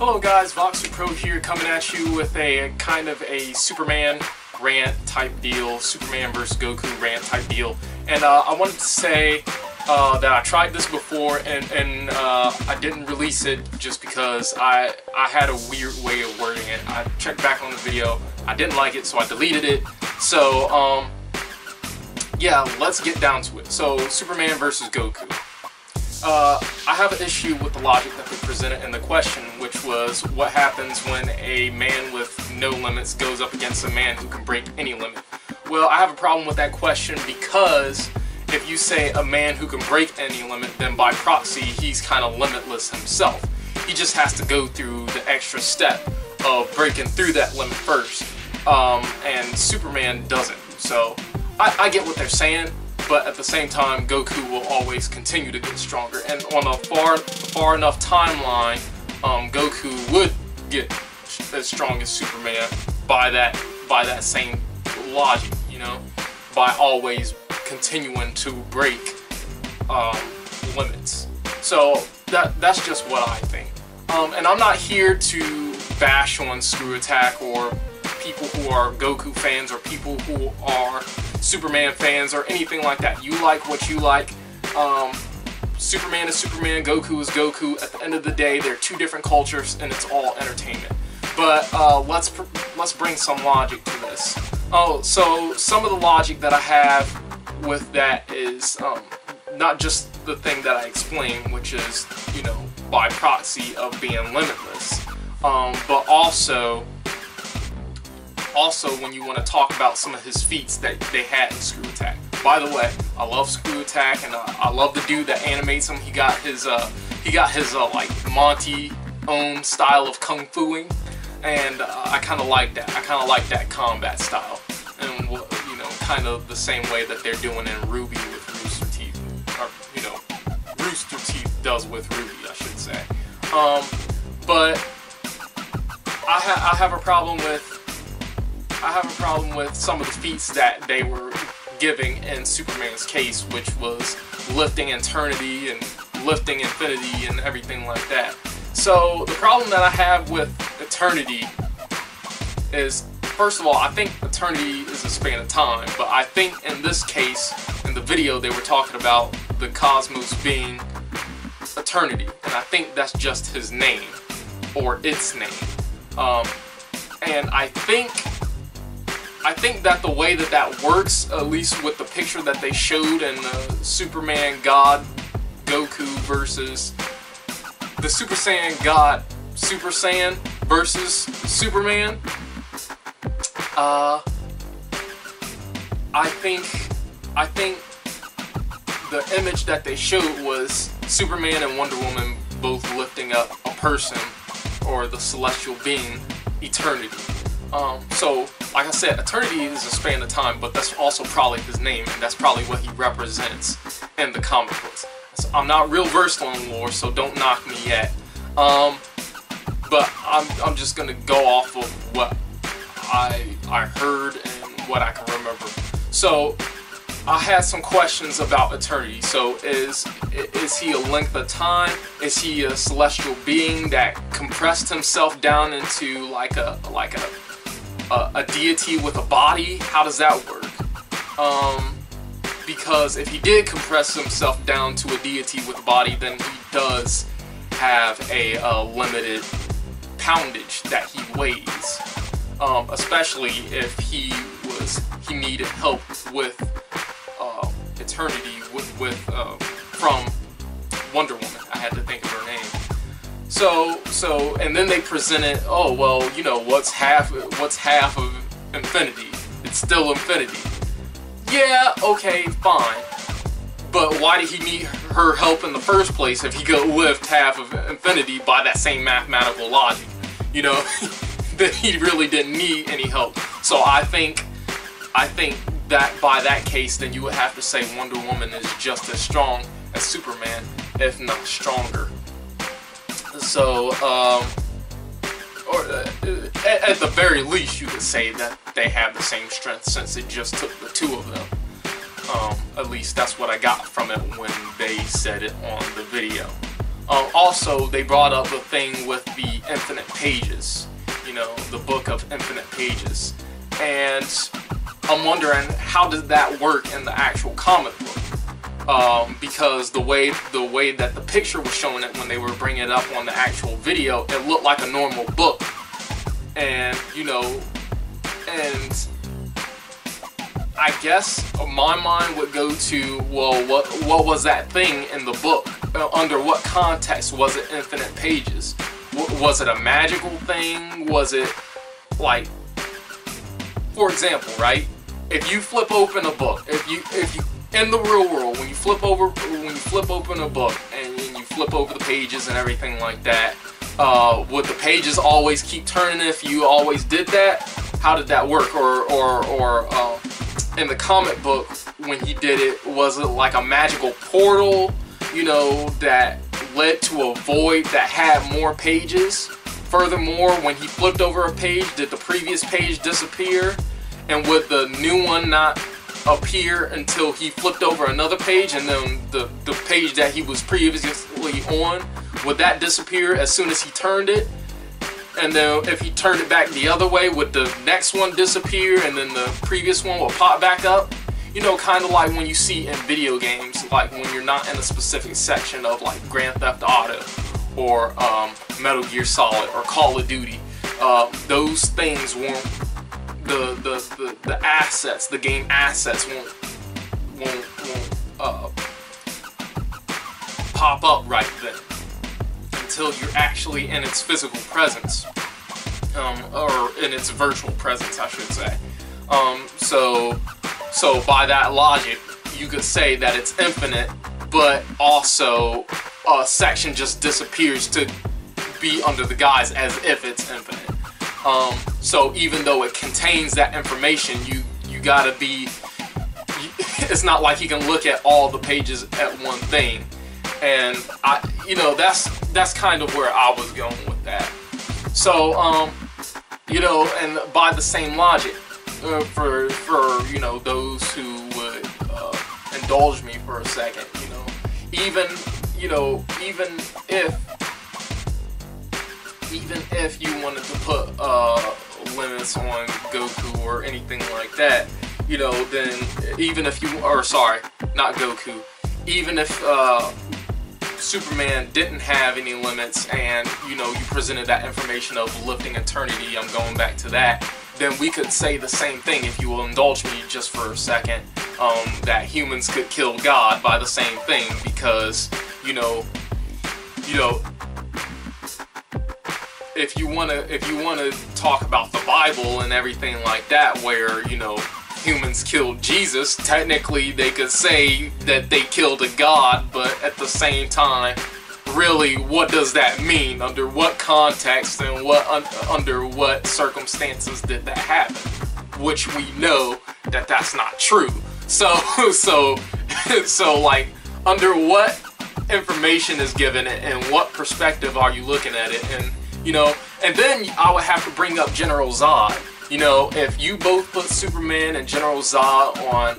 Hello guys, Voxer Pro here, coming at you with a kind of a Superman rant type deal, Superman versus Goku rant type deal. And I wanted to say that I tried this before and I didn't release it just because I had a weird way of wording it. I checked back on the video, I didn't like it, so I deleted it. So yeah, let's get down to it. So Superman versus Goku. I have an issue with the logic that they presented in the question, which was what happens when a man with no limits goes up against a man who can break any limit. Well, I have a problem with that question because if you say a man who can break any limit, then by proxy he's kind of limitless himself. He just has to go through the extra step of breaking through that limit first, and Superman doesn't. So I get what they're saying, but at the same time, Goku will always continue to get stronger. And on a far enough timeline, Goku would get as strong as Superman by that same logic, you know, by always continuing to break limits. So that's just what I think. And I'm not here to bash on Screw Attack or people who are Goku fans or people who are Superman fans or anything like that. You like what you like. Superman is Superman, Goku is Goku. At the end of the day, they're two different cultures and it's all entertainment. But let's bring some logic to this. Oh, so some of the logic that I have with that is not just the thing that I explained, which is, you know, by proxy of being limitless, but also when you want to talk about some of his feats that they had in Screw Attack. By the way, I love Screw Attack, and I love the dude that animates him. He got his like Monty own style of kung fuing, and I kind of like that. I kind of like that combat style, and you know, kind of the same way that they're doing in Ruby with Rooster Teeth, or you know, Rooster Teeth does with Ruby, I should say. But I have a problem with some of the feats that they were giving in Superman's case, which was lifting eternity and lifting infinity and everything like that. So the problem that I have with eternity is, first of all, I think eternity is a span of time, but I think in this case, in the video, they were talking about the cosmos being eternity, and I think that's just his name, or its name. And I think that the way that works, at least with the picture that they showed in the Superman God Goku versus the Super Saiyan God Super Saiyan versus Superman, I think the image that they showed was Superman and Wonder Woman both lifting up a person, or the celestial being, eternity. So, like I said, eternity is a span of time, but that's also probably his name, and that's probably what he represents in the comic books. So I'm not real versed on lore, so don't knock me yet. But I'm just gonna go off of what I heard and what I can remember. So I had some questions about eternity. So is he a length of time? Is he a celestial being that compressed himself down into like a deity with a body? How does that work? Because if he did compress himself down to a deity with a body, then he does have a limited poundage that he weighs, especially if he needed help with eternity from Wonder Woman. I had to think of her name. So, and then they presented, oh well, you know, what's half of infinity? It's still infinity. Yeah, okay, fine. But why did he need her help in the first place if he could lift half of infinity by that same mathematical logic? You know, that he really didn't need any help. So I think that by that case, then you would have to say Wonder Woman is just as strong as Superman, if not stronger. So, or at the very least, you could say that they have the same strength, since it just took the two of them. At least that's what I got from it when they said it on the video. Also, they brought up the thing with the infinite pages, you know, the book of infinite pages. And I'm wondering, how did that work in the actual comic book? Because the way that the picture was showing it when they were bringing it up on the actual video, it looked like a normal book. And, you know, and I guess my mind would go to, well, what was that thing in the book? Under what context was it infinite pages? Was it a magical thing? Was it like, for example, right? If you flip open a book, if you in the real world, when you flip open a book and you flip over the pages and everything like that, would the pages always keep turning if you always did that? How did that work? Or in the comic book, when he did it, was it like a magical portal, you know, that led to a void that had more pages? Furthermore, when he flipped over a page, did the previous page disappear? And would the new one not appear until he flipped over another page, and then the page that he was previously on, would that disappear as soon as he turned it? And then if he turned it back the other way, would the next one disappear and then the previous one will pop back up? You know, kind of like when you see in video games, like when you're not in a specific section of like Grand Theft Auto or Metal Gear Solid or Call of Duty. Those things won't, the assets, the game assets won't pop up right then until you're actually in its physical presence, or in its virtual presence, I should say. So by that logic, you could say that it's infinite, but also a section just disappears to be under the guise as if it's infinite. So even though it contains that information, you gotta be, it's not like you can look at all the pages at one thing. And you know, that's kind of where I was going with that. So you know, and by the same logic, for you know, those who would indulge me for a second, you know, even if you wanted to put limits on Goku or anything like that, you know, then even if you, or sorry, not Goku, even if Superman didn't have any limits, and you know, you presented that information of lifting eternity, I'm going back to that, then we could say the same thing, if you will indulge me just for a second, that humans could kill God by the same thing, because you know, if you wanna talk about the Bible and everything like that, where you know, humans killed Jesus, technically they could say that they killed a god, but at the same time, really, what does that mean? Under what context and under what circumstances did that happen? Which we know that that's not true. So like, under what information is given and what perspective are you looking at it? And you know, and then I would have to bring up General Zod. You know, if you both put Superman and General Zod on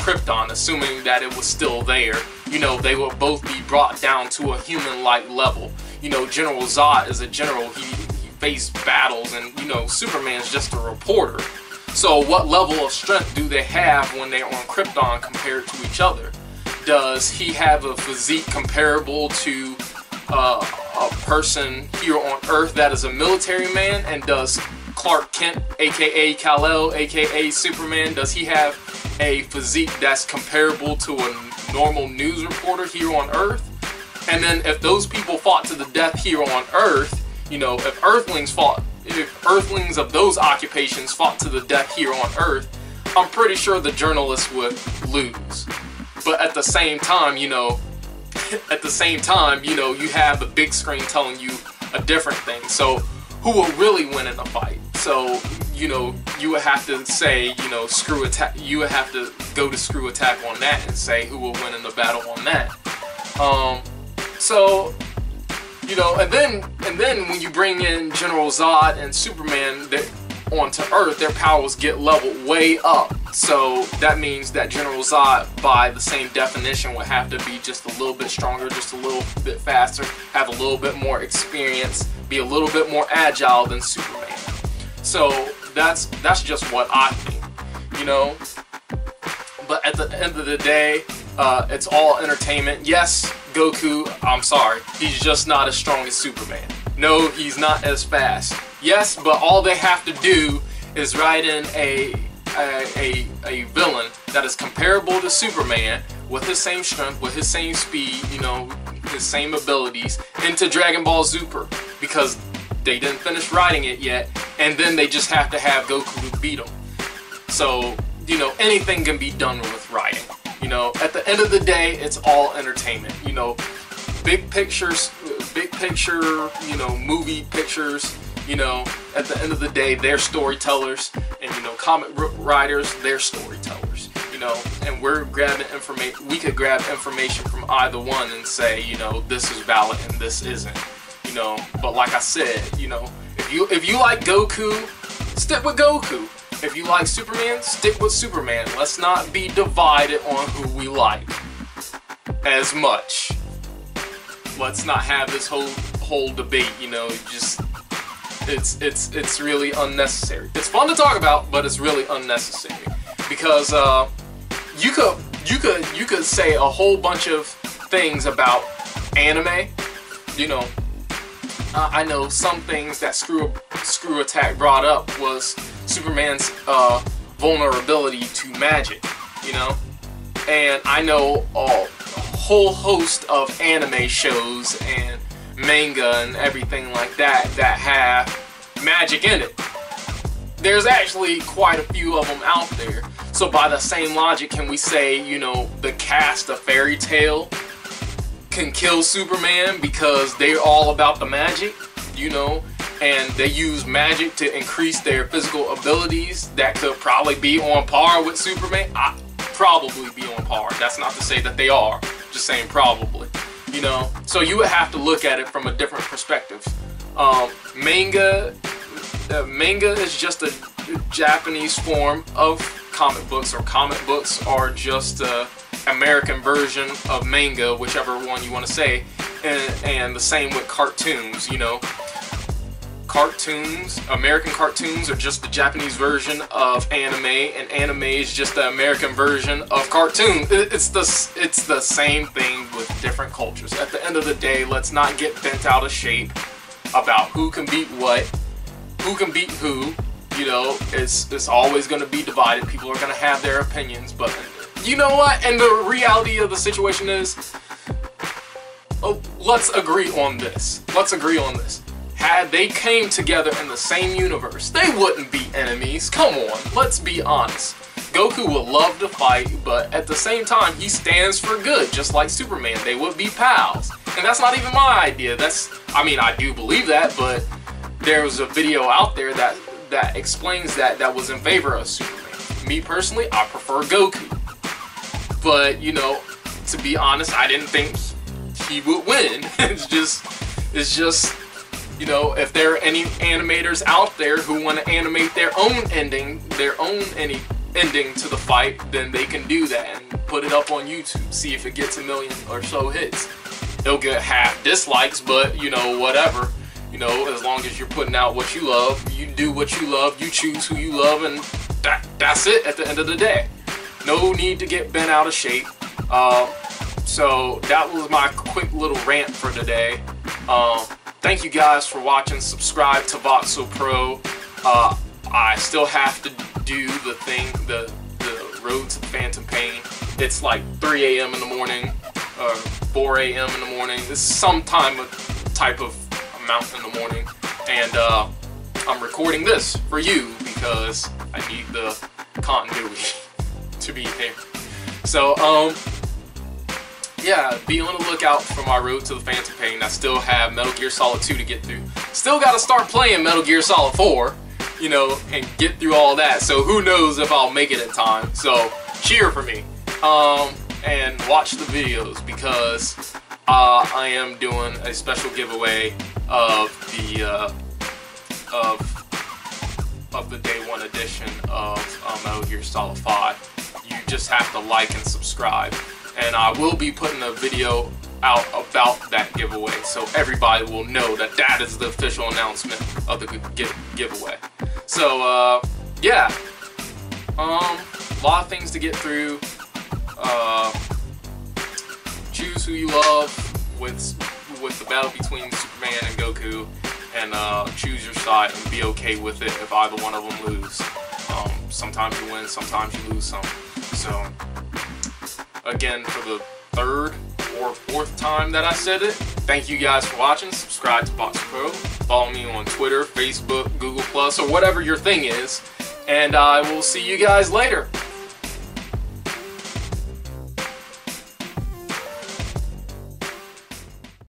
Krypton, assuming that it was still there, you know, they would both be brought down to a human-like level. You know, General Zod is a general, he faced battles, and, you know, Superman's just a reporter. So what level of strength do they have when they're on Krypton compared to each other? Does he have a physique comparable to a person here on Earth that is a military man? And does Clark Kent, aka Kal-El, aka Superman, does he have a physique that's comparable to a normal news reporter here on Earth? And then if those people fought to the death here on Earth, you know, if Earthlings of those occupations fought to the death here on Earth, I'm pretty sure the journalists would lose. But at the same time, you know, you have the big screen telling you a different thing. So who will really win in a fight? So, you know, you would have to say, you know, screw attack. You would have to go to screw attack on that and say who will win in the battle on that. So, you know, and then when you bring in General Zod and Superman onto Earth, their powers get leveled way up. So that means that General Zod, by the same definition, would have to be just a little bit stronger, just a little bit faster, have a little bit more experience, be a little bit more agile than Superman. So that's just what I think, you know. But at the end of the day, it's all entertainment. Yes, Goku, I'm sorry, he's just not as strong as Superman. No, he's not as fast. Yes, but all they have to do is write in a villain that is comparable to Superman with his same strength, with his same speed, you know, his same abilities into Dragon Ball Super, because they didn't finish writing it yet, and then they just have to have Goku to beat him. So, you know, anything can be done with writing. You know, at the end of the day, it's all entertainment. You know, big picture, you know, movie pictures. You know, at the end of the day, they're storytellers, and you know, comic book writers, they're storytellers. You know, and we're grabbing information. We could grab information from either one and say, you know, this is valid and this isn't. You know, but like I said, you know, if you like Goku, stick with Goku. If you like Superman, stick with Superman. Let's not be divided on who we like as much. Let's not have this whole debate. You know, just it's really unnecessary. It's fun to talk about, but it's really unnecessary because you could say a whole bunch of things about anime. You know, I know some things that Screw Attack brought up was Superman's vulnerability to magic, you know, and I know a whole host of anime shows and manga and everything like that that have magic in it. There's actually quite a few of them out there. So by the same logic, can we say, you know, the cast of Fairy Tail can kill Superman because they're all about the magic, you know, and they use magic to increase their physical abilities that could probably be on par with Superman? Probably be on par. That's not to say that they are, just saying probably, you know. So you would have to look at it from a different perspective. Manga is just a Japanese form of comic books, or comic books are just a American version of manga, whichever one you want to say, and the same with cartoons, you know. Cartoons, American cartoons are just the Japanese version of anime, and anime is just the American version of cartoon. It's the same thing with different cultures. At the end of the day, let's not get bent out of shape about who can beat what, who can beat who. You know, it's always going to be divided. People are going to have their opinions, but you know what? And the reality of the situation is, let's agree on this. Let's agree on this. Had they came together in the same universe, they wouldn't be enemies. Come on, let's be honest. Goku would love to fight, but at the same time, he stands for good, just like Superman. They would be pals. And that's not even my idea. I mean, I do believe that, but there was a video out there that explains that was in favor of Superman. Me personally, I prefer Goku. But, you know, to be honest, I didn't think he would win. It's just, you know, if there are any animators out there who want to animate their own ending to the fight, then they can do that and put it up on YouTube. See if it gets 1 million or so hits. It'll get half dislikes, but, you know, whatever. You know, as long as you're putting out what you love, you do what you love, you choose who you love, and that's it at the end of the day. No need to get bent out of shape. So that was my quick little rant for today. Thank you guys for watching. Subscribe to Voxel Pro. I still have to do the Road to the Phantom Pain. It's like 3 a.m. in the morning, or 4 a.m. in the morning. It's some type of amount in the morning, and I'm recording this for you because I need the continuity to be there. So yeah, be on the lookout for my Road to the Phantom Pain. I still have Metal Gear Solid 2 to get through. Still got to start playing Metal Gear Solid 4, you know, and get through all that. So who knows if I'll make it in time. So cheer for me, and watch the videos, because I am doing a special giveaway of the of the day one edition of Metal Gear Solid 5. You just have to like and subscribe. And I will be putting a video out about that giveaway, so everybody will know that that is the official announcement of the giveaway. So yeah, a lot of things to get through. Choose who you love with the battle between Superman and Goku, and choose your side and be okay with it if either one of them lose. Sometimes you win, sometimes you lose some. So again, for the third or fourth time that I said it, thank you guys for watching. Subscribe to Box Pro. Follow me on Twitter, Facebook, Google+, or whatever your thing is. And I will see you guys later.